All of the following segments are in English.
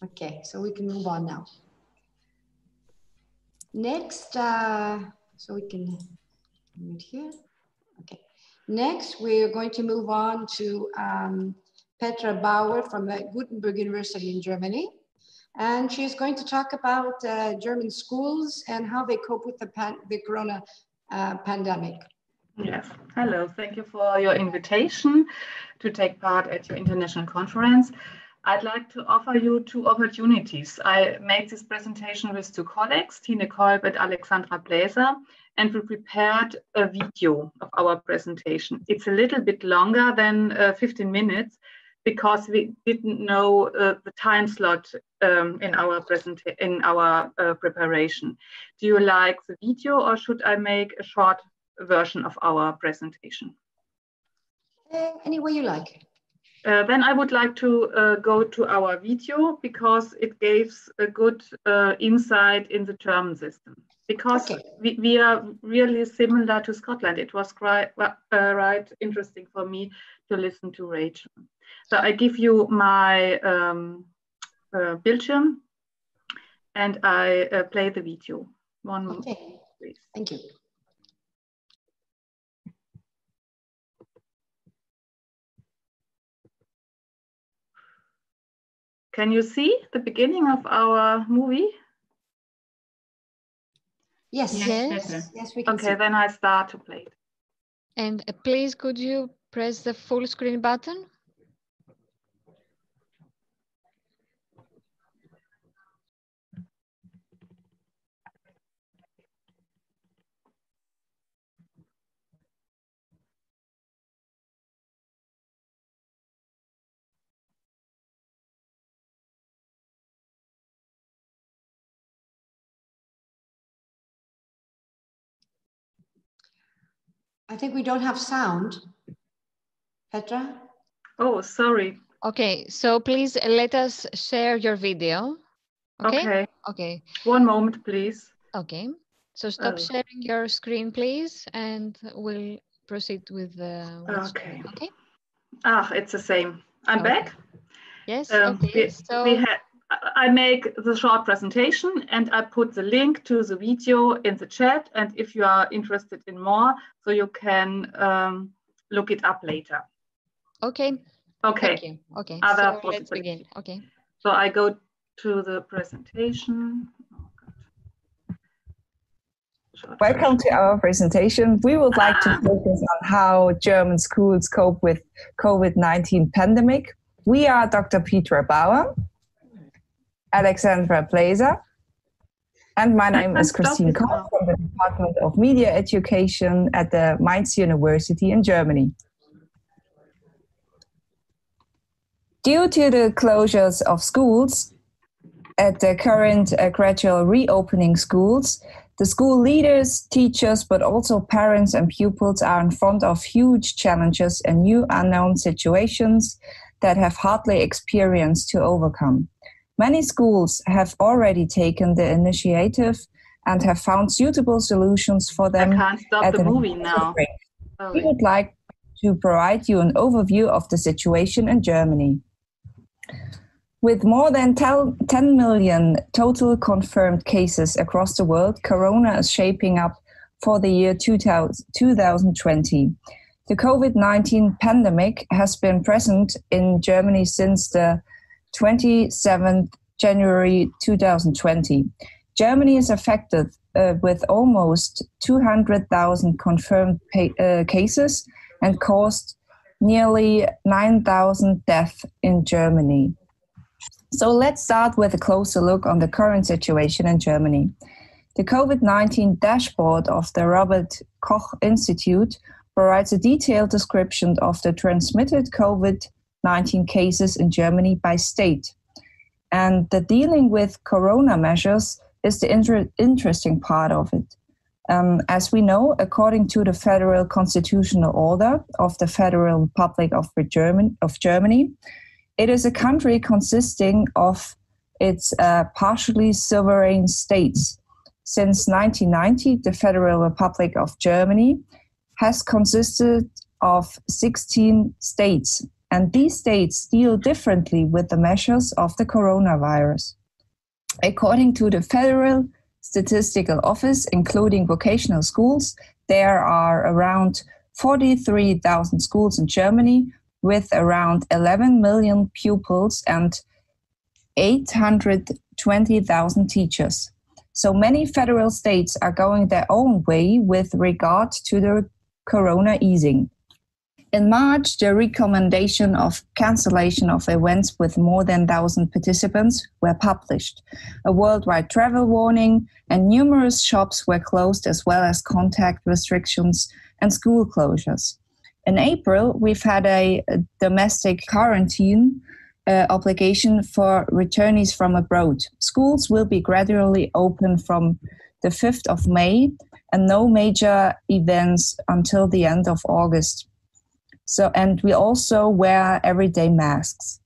Okay, so we can move on now. Next, so we can move here. Okay. Next, we're going to move on to Petra Bauer from Gutenberg University in Germany. And she's going to talk about German schools and how they cope with the corona pandemic. Yes, hello. Thank you for your invitation to take part at your international conference. I'd like to offer you two opportunities. I made this presentation with two colleagues, Tine Kolb and Alexandra Bläser, and we prepared a video of our presentation. It's a little bit longer than 15 minutes because we didn't know the time slot in our preparation. Do you like the video or should I make a short version of our presentation? Any way you like. Then I would like to go to our video because it gives a good insight in the German system. Because we are really similar to Scotland. It was quite right interesting for me to listen to Rachel. So I give you my Bildschirm and I play the video. One moment, please. Thank you. Can you see the beginning of our movie? Yes, we can see. Okay, then I start to play it. And please, could you press the full screen button? I think we don't have sound. Petra? Oh, sorry. Okay, so please let us share your video. Okay? Okay. One moment, please. Okay. So stop sharing your screen, please, and we'll proceed with the... Okay. Okay. It's the same. I'm back. Yes, okay. I make the short presentation and I put the link to the video in the chat. And if you are interested in more, so you can look it up later. Okay. Okay. Thank you. Okay. So let's begin. Okay. So I go to the presentation. Welcome to our presentation. We would like to focus on how German schools cope with COVID-19 pandemic. We are Dr. Petra Bauer, Alexandra Bläser, and my name is Christine Koch from the Department of Media Education at the Mainz University in Germany. Due to the closures of schools at the current gradual reopening schools, the school leaders, teachers, but also parents and pupils are in front of huge challenges and new unknown situations that have hardly experienced to overcome. Many schools have already taken the initiative and have found suitable solutions for them. I can't stop the movie now. We would like to provide you an overview of the situation in Germany. With more than 10 million total confirmed cases across the world, Corona is shaping up for the year 2020. The COVID-19 pandemic has been present in Germany since the 27th January 2020. Germany is affected with almost 200,000 confirmed cases and caused nearly 9,000 deaths in Germany. So let's start with a closer look on the current situation in Germany. The COVID-19 dashboard of the Robert Koch Institute provides a detailed description of the transmitted COVID-19 cases in Germany by state. And the dealing with corona measures is the interesting part of it. As we know, according to the Federal Constitutional Order of the Federal Republic of Germany, it is a country consisting of its partially sovereign states. since 1990, the Federal Republic of Germany has consisted of 16 states, and these states deal differently with the measures of the coronavirus. According to the Federal Statistical Office, including vocational schools, there are around 43,000 schools in Germany with around 11 million pupils and 820,000 teachers. So many federal states are going their own way with regard to the corona easing. In March, the recommendation of cancellation of events with more than 1,000 participants were published. A worldwide travel warning and numerous shops were closed, as well as contact restrictions and school closures. In April, we've had a domestic quarantine obligation for returnees from abroad. Schools will be gradually open from the 5th of May and no major events until the end of August. And we also wear everyday masks.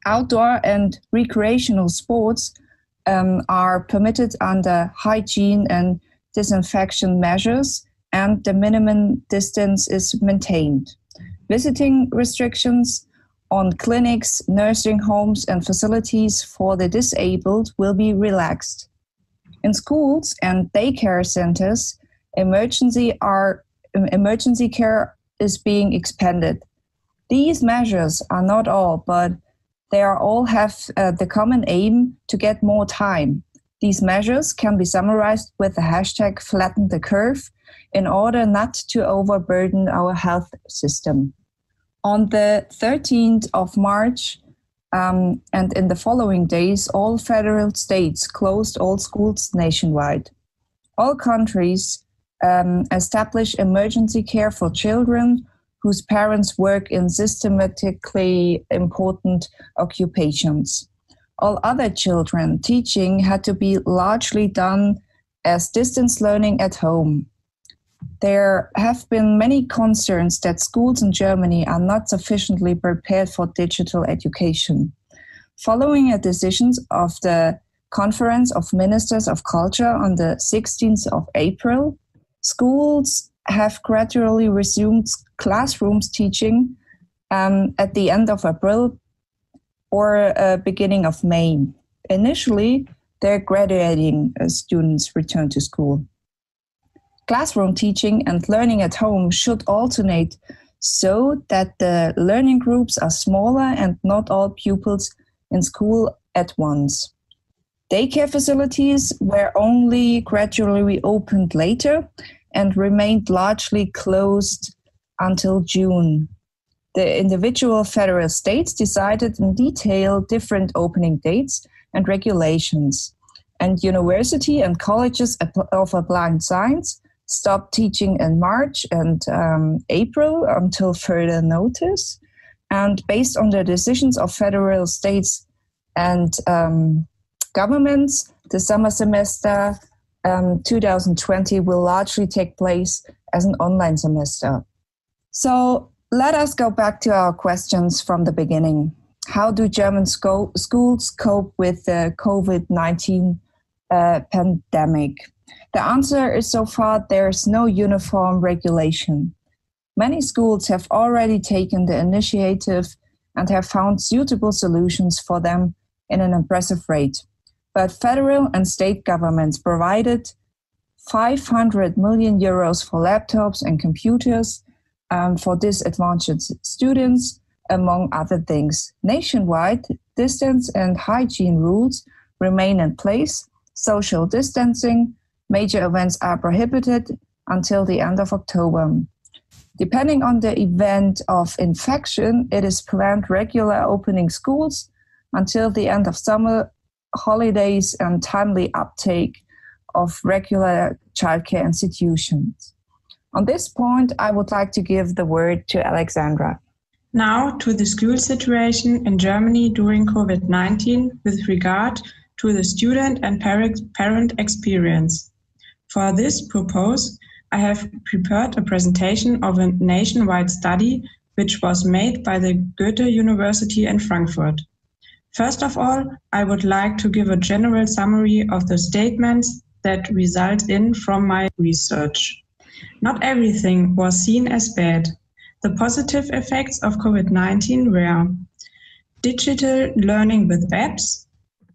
Outdoor and recreational sports are permitted under hygiene and disinfection measures, and the minimum distance is maintained. Visiting restrictions on clinics, nursing homes, and facilities for the disabled will be relaxed. In schools and daycare centers, emergency care is being expanded. These measures are not all, but they are all have the common aim to get more time. These measures can be summarized with the hashtag flatten the curve in order not to overburden our health system. On the 13th of March and in the following days, all federal states closed all schools nationwide. All countries establish emergency care for children whose parents work in systematically important occupations. All other children teaching had to be largely done as distance learning at home. There have been many concerns that schools in Germany are not sufficiently prepared for digital education. Following a decision of the Conference of Ministers of Culture on the 16th of April, schools have gradually resumed classrooms teaching at the end of April or beginning of May. Initially, their graduating students return to school. Classroom teaching and learning at home should alternate so that the learning groups are smaller and not all pupils in school at once. Daycare facilities were only gradually reopened later and remained largely closed until June. The individual federal states decided in detail different opening dates and regulations, and university and colleges of applied science stopped teaching in March and April until further notice. And based on the decisions of federal states and governments, the summer semester 2020 will largely take place as an online semester. So let us go back to our questions from the beginning. How do German schools cope with the COVID-19 pandemic? The answer is so far there's no uniform regulation. Many schools have already taken the initiative and have found suitable solutions for them in an impressive rate. But federal and state governments provided 500 million euros for laptops and computers for disadvantaged students, among other things. Nationwide, distance and hygiene rules remain in place. Social distancing, major events are prohibited until the end of October. Depending on the event of infection, it is planned regular opening schools until the end of summer holidays and timely uptake of regular childcare institutions. On this point, I would like to give the word to Alexandra. Now to the school situation in Germany during COVID-19 with regard to the student and parent experience. For this purpose, I have prepared a presentation of a nationwide study which was made by the Goethe University in Frankfurt. First of all, I would like to give a general summary of the statements that result from my research. Not everything was seen as bad. The positive effects of COVID-19 were digital learning with apps.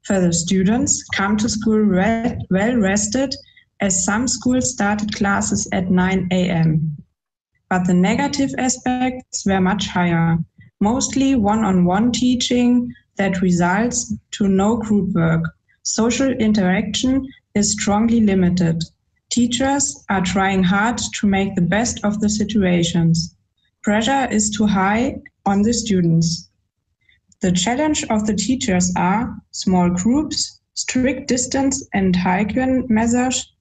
Further students come to school well rested, as some schools started classes at 9 a.m. But the negative aspects were much higher, mostly one-on-one teaching that results to no group work. Social interaction is strongly limited. Teachers are trying hard to make the best of the situations. Pressure is too high on the students. The challenge of the teachers are small groups, strict distance and hygiene measures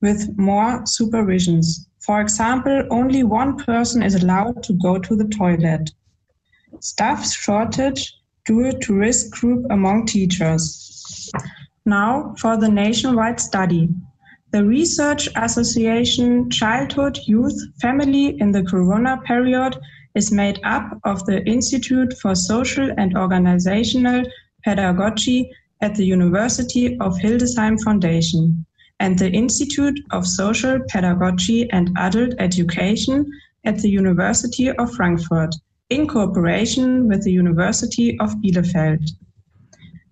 with more supervisions. For example, only one person is allowed to go to the toilet. Staff shortage due to risk group among teachers. Now for the nationwide study. The Research Association Childhood, Youth, Family in the Corona period is made up of the Institute for Social and Organizational Pedagogy at the University of Hildesheim Foundation and the Institute of Social Pedagogy and Adult Education at the University of Frankfurt, in cooperation with the University of Bielefeld.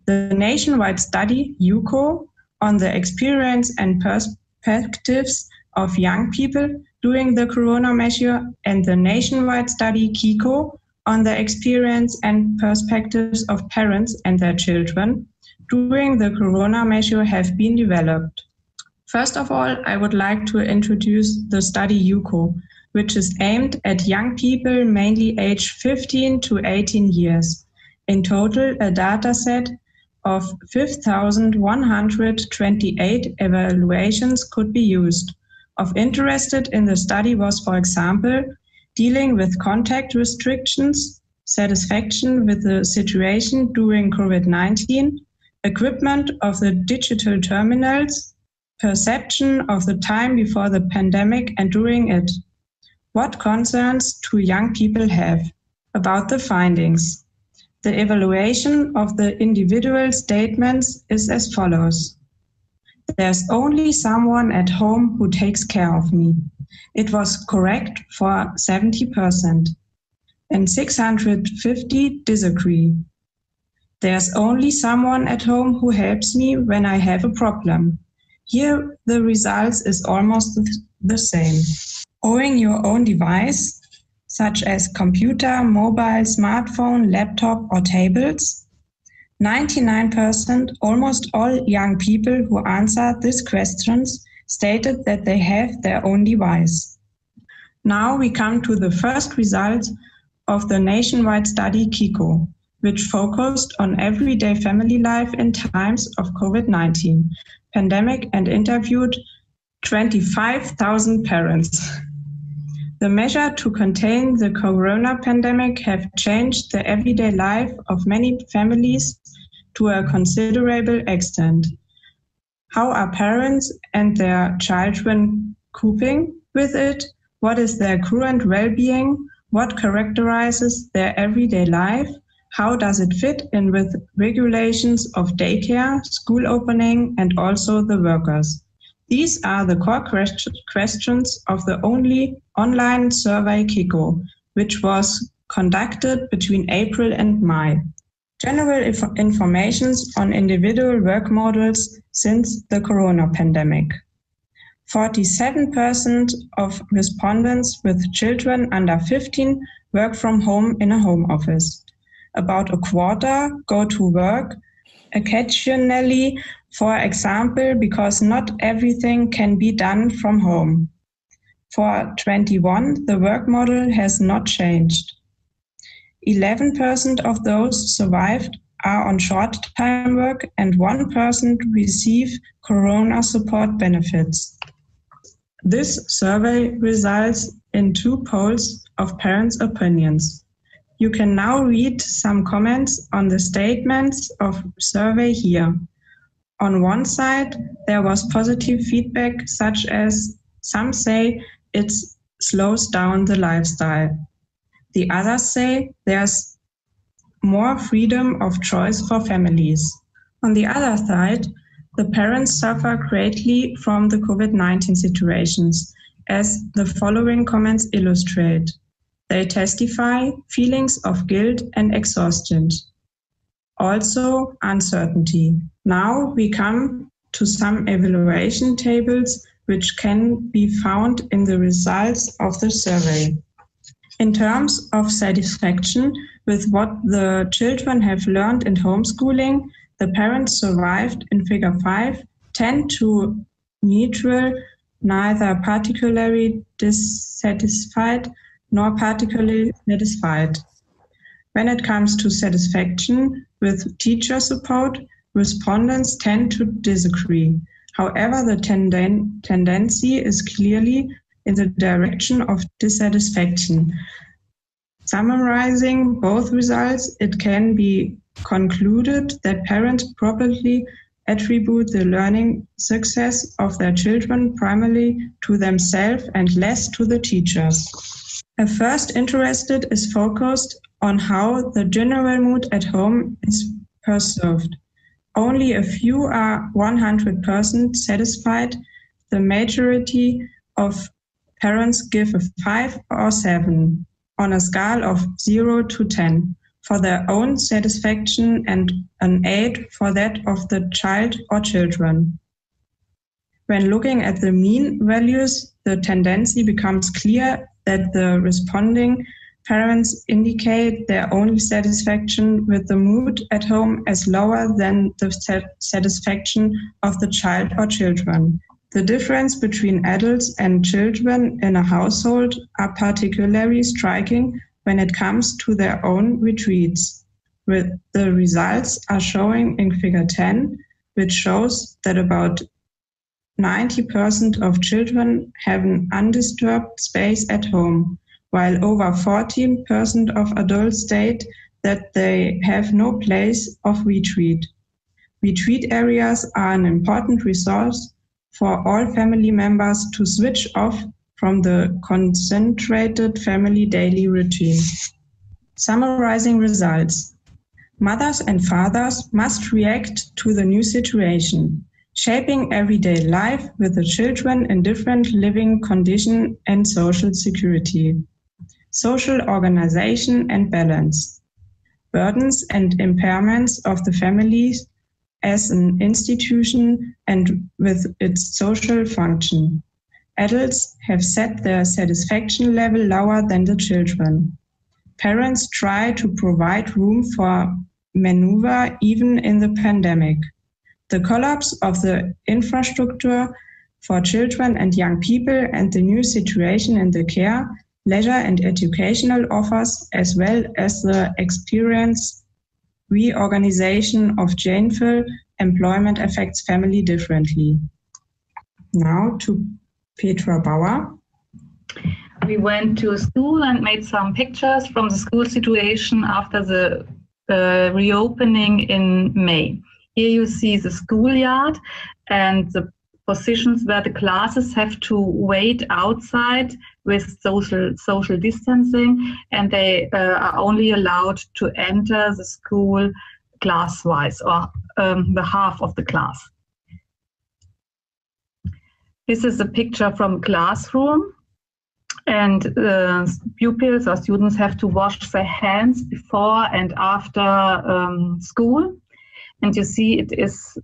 The nationwide study, YUCO, on the experience and perspectives of young people during the Corona measure, and the nationwide study, KICO, on the experience and perspectives of parents and their children during the Corona measure have been developed. First of all, I would like to introduce the study YUCO, which is aimed at young people mainly aged 15 to 18 years. In total, a data set of 5,128 evaluations could be used. Of interest in the study was, for example, dealing with contact restrictions, satisfaction with the situation during COVID-19, equipment of the digital terminals, perception of the time before the pandemic and during it. What concerns do young people have? About the findings. The evaluation of the individual statements is as follows. There's only someone at home who takes care of me. It was correct for 70%, and 650 disagree. There's only someone at home who helps me when I have a problem. Here, the results is almost the same. Owning your own device, such as computer, mobile, smartphone, laptop, or tablets, 99%, almost all young people who answered these questions stated that they have their own device. Now we come to the first result of the nationwide study KICO, which focused on everyday family life in times of COVID-19 pandemic and interviewed 25,000 parents. The measure to contain the corona pandemic have changed the everyday life of many families to a considerable extent. How are parents and their children coping with it? What is their current well-being? What characterizes their everyday life? How does it fit in with regulations of daycare, school opening, and also the workers? These are the core questions of the only online survey KICO, which was conducted between April and May. General information on individual work models since the corona pandemic. 47% of respondents with children under 15 work from home in a home office. About a quarter go to work occasionally, for example, because not everything can be done from home. For 21, the work model has not changed. 11% of those survived are on short-time work and 1% receive corona support benefits. This survey results in 2 polls of parents' opinions. You can now read some comments on the statements of survey here. On one side, there was positive feedback, such as some say it slows down the lifestyle. The others say there's more freedom of choice for families. On the other side, The parents suffer greatly from the COVID-19 situations, as the following comments illustrate. They testify feelings of guilt and exhaustion. Also, uncertainty. Now we come to some evaluation tables which can be found in the results of the survey. In terms of satisfaction with what the children have learned in homeschooling, the parents survived in figure 5 tend to neutral, neither particularly dissatisfied nor particularly satisfied. When it comes to satisfaction with teacher support, respondents tend to disagree. However, the tendency is clearly in the direction of dissatisfaction. Summarizing both results, it can be concluded that parents probably attribute the learning success of their children primarily to themselves and less to the teachers. A first interested is focused on how the general mood at home is perceived. Only a few are 100% satisfied. The majority of parents give a 5 or 7 on a scale of 0 to 10 for their own satisfaction and an 8 for that of the child or children. When looking at the mean values, the tendency becomes clear that the responding parents indicate their own satisfaction with the mood at home as lower than the satisfaction of the child or children. The difference between adults and children in a household are particularly striking when it comes to their own retreats. The results are showing in figure 10, which shows that about 90% of children have an undisturbed space at home, while over 14% of adults state that they have no place of retreat. Retreat areas are an important resource for all family members to switch off from the concentrated family daily routine. Summarizing results. Mothers and fathers must react to the new situation, shaping everyday life with the children in different living conditions and social security. Social organization and balance. Burdens and impairments of the families as an institution and with its social function. Adults have set their satisfaction level lower than the children. Parents try to provide room for maneuver even in the pandemic. The collapse of the infrastructure for children and young people and the new situation in the care, leisure and educational offers, as well as the experience reorganization of gainful employment affects family differently. Now to Petra Bauer. We went to a school and made some pictures from the school situation after the reopening in May. Here you see the schoolyard and the positions where the classes have to wait outside with social distancing, and they are only allowed to enter the school class-wise, or the half of the class. This is a picture from a classroom, and pupils or students have to wash their hands before and after school. And you see it is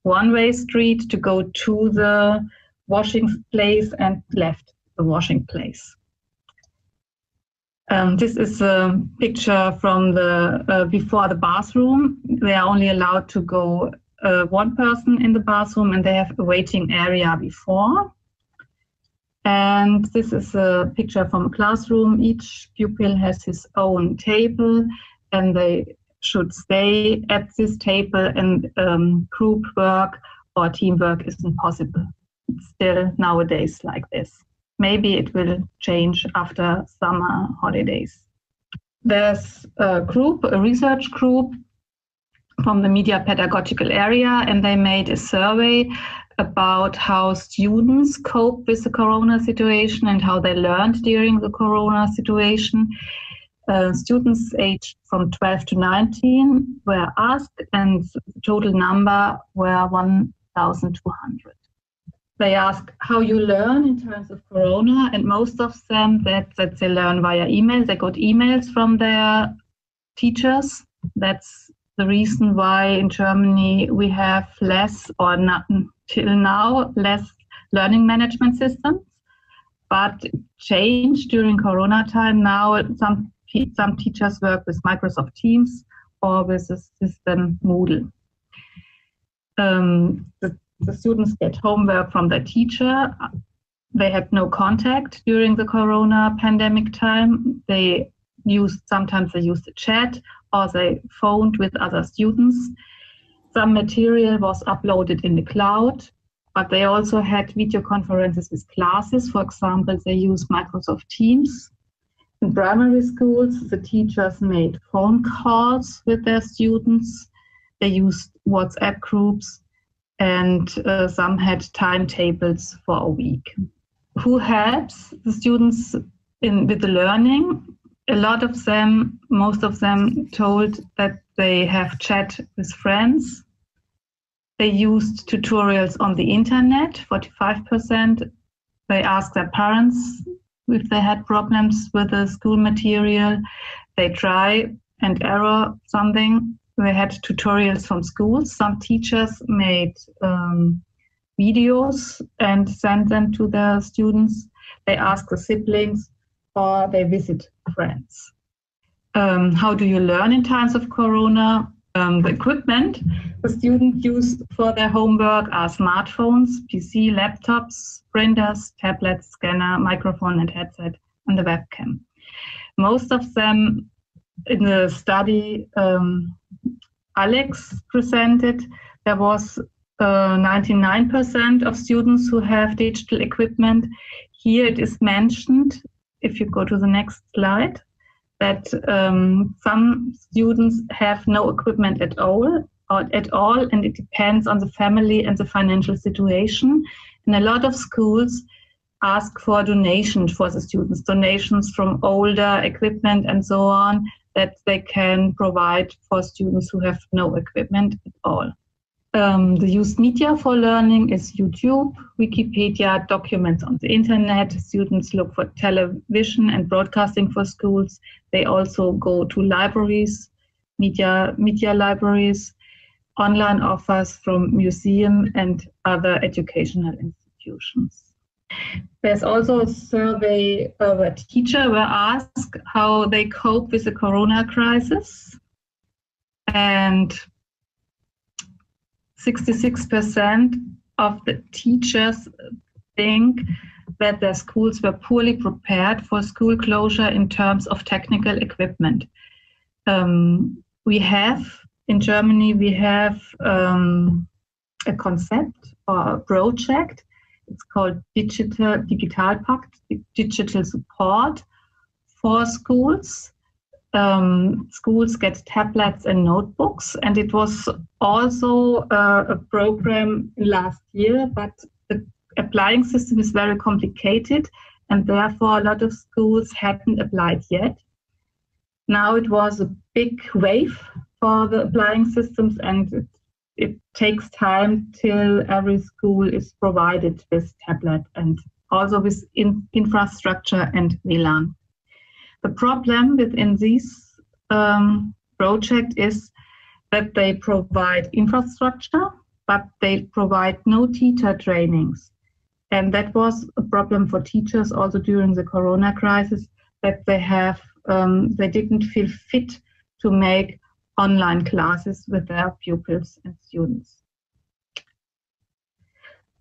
one-way street to go to the washing place and left the washing place. This is a picture from the before the bathroom. They are only allowed to go one person in the bathroom, and they have a waiting area before. And this is a picture from a classroom. Each pupil has his own table, and they should stay at this table, and group work or teamwork isn't possible. It's still nowadays like this. Maybe it will change after summer holidays. There's a research group from the media pedagogical area, and they made a survey about how students cope with the corona situation and how they learned during the corona situation. students aged from 12 to 19 were asked, and the total number were 1,200. They asked how you learn in terms of Corona, and most of them that they learn via email. They got emails from their teachers. That's the reason why in Germany we have less, or not till now, less learning management systems. But changed during Corona time. Now some teachers work with Microsoft Teams or with the system Moodle. The students get homework from their teacher. They had no contact during the Corona pandemic time. Sometimes they used the chat, or they phoned with other students. Some material was uploaded in the cloud, but they also had video conferences with classes. For example, they used Microsoft Teams. In primary schools, the teachers made phone calls with their students. They used WhatsApp groups, and some had timetables for a week. Who helps the students with the learning? A lot of them, most of them told that they have chat with friends. They used tutorials on the internet, 45%. They asked their parents if they had problems with the school material. They try and error something. They had tutorials from schools. Some teachers made videos and sent them to their students. They ask the siblings, or they visit friends. How do you learn in times of Corona? The equipment the students use for their homework are smartphones, PC, laptops, printers, tablets, scanner, microphone and headset, and the webcam. Most of them in the study Alex presented, there was 99% of students who have digital equipment. Here it is mentioned, if you go to the next slide, that some students have no equipment at all, and it depends on the family and the financial situation. And a lot of schools ask for donations for the students, donations from older equipment and so on, that they can provide for students who have no equipment at all. The used media for learning is YouTube, Wikipedia, documents on the internet. Students look for television and broadcasting for schools. They also go to libraries, media libraries, online offers from museums and other educational institutions. There's also a survey where teachers were asked how they cope with the Corona crisis. And 66% of the teachers think that their schools were poorly prepared for school closure in terms of technical equipment. In Germany, we have a concept or a project. It's called Digitalpakt, digital support for schools. Schools get tablets and notebooks, and it was also a program last year, but the applying system is very complicated, and therefore a lot of schools hadn't applied yet. Now it was a big wave for the applying systems, and it takes time till every school is provided with tablet and also with infrastructure and WLAN. The problem within this project is that they provide infrastructure, but they provide no teacher trainings. And that was a problem for teachers also during the Corona crisis, that they didn't feel fit to make online classes with their pupils and students.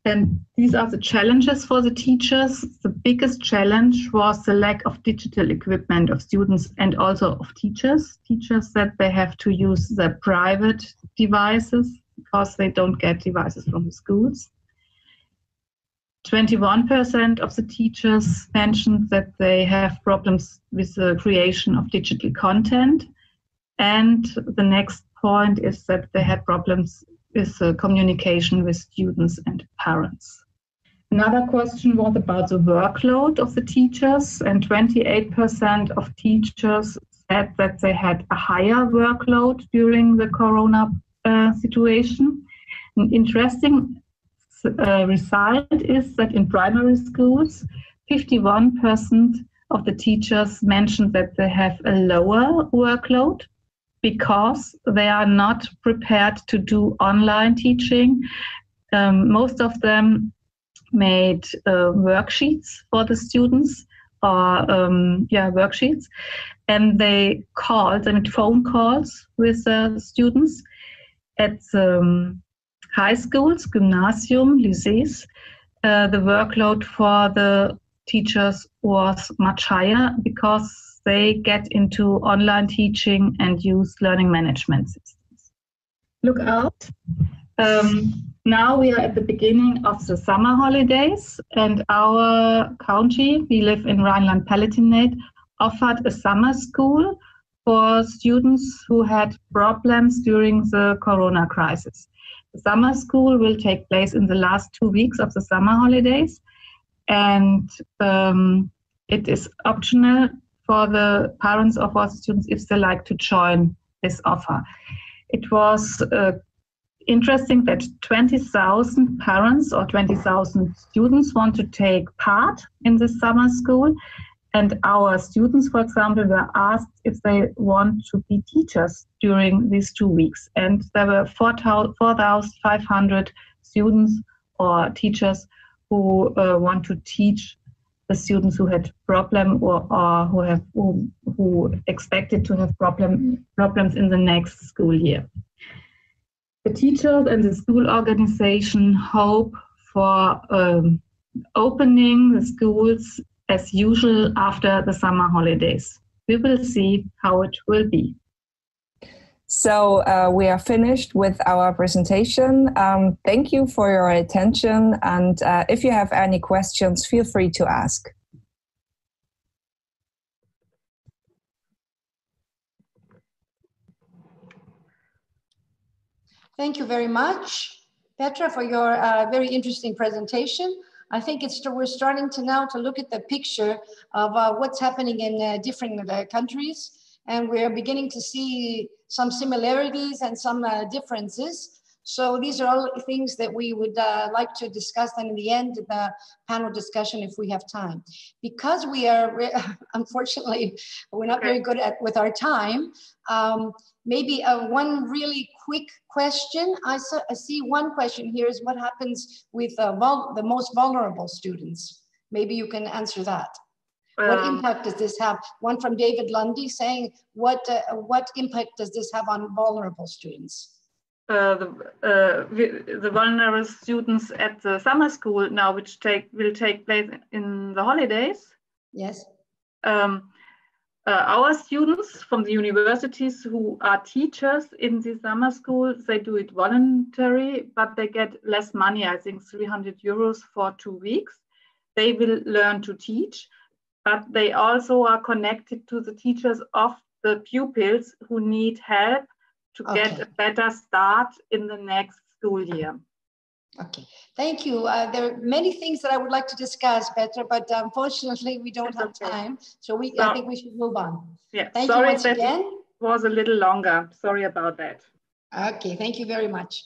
And these are the challenges for the teachers. The biggest challenge was the lack of digital equipment of students and also of teachers. Teachers said they have to use their private devices because they don't get devices from the schools. 21% of the teachers mentioned that they have problems with the creation of digital content. And the next point is that they had problems with communication with students and parents. Another question was about the workload of the teachers, and 28% of teachers said that they had a higher workload during the corona situation. An interesting result is that in primary schools, 51% of the teachers mentioned that they have a lower workload because they are not prepared to do online teaching. Most of them made worksheets for the students, or worksheets, and they made phone calls with the students. At high schools, gymnasium, lycées, the workload for the teachers was much higher because they get into online teaching and use learning management systems. Look out. Now we are at the beginning of the summer holidays, and our county, we live in Rhineland-Palatinate, offered a summer school for students who had problems during the corona crisis. The summer school will take place in the last 2 weeks of the summer holidays, and it is optional for the parents of our students if they like to join this offer. It was interesting that 20,000 parents or 20,000 students want to take part in the summer school. And our students, for example, were asked if they want to be teachers during these 2 weeks. And there were 4,500 students or teachers who want to teach the students who had problem or who expected to have problems in the next school year. The teachers and the school organization hope for opening the schools as usual after the summer holidays. We will see how it will be. So we are finished with our presentation. Thank you for your attention. And if you have any questions, feel free to ask. Thank you very much, Petra, for your very interesting presentation. I think we're starting to now to look at the picture of what's happening in different countries, and we're beginning to see some similarities and some differences. So these are all things that we would like to discuss then in the end of the panel discussion if we have time. Because we are, unfortunately, we're not very good with our time, maybe one really quick question. I see one question here is what happens with the most vulnerable students? Maybe you can answer that. What impact does this have? One from David Lundy saying, what impact does this have on vulnerable students? The vulnerable students at the summer school now, which will take place in the holidays. Yes. Our students from the universities who are teachers in the summer school, they do it voluntary, but they get less money, I think 300 euros for 2 weeks. They will learn to teach, but they also are connected to the teachers of the pupils who need help to get a better start in the next school year. Okay, thank you. There are many things that I would like to discuss, Petra, but unfortunately we don't have time. So I think we should move on. Yeah, thank you once again. It was a little longer. Sorry about that. Okay, thank you very much.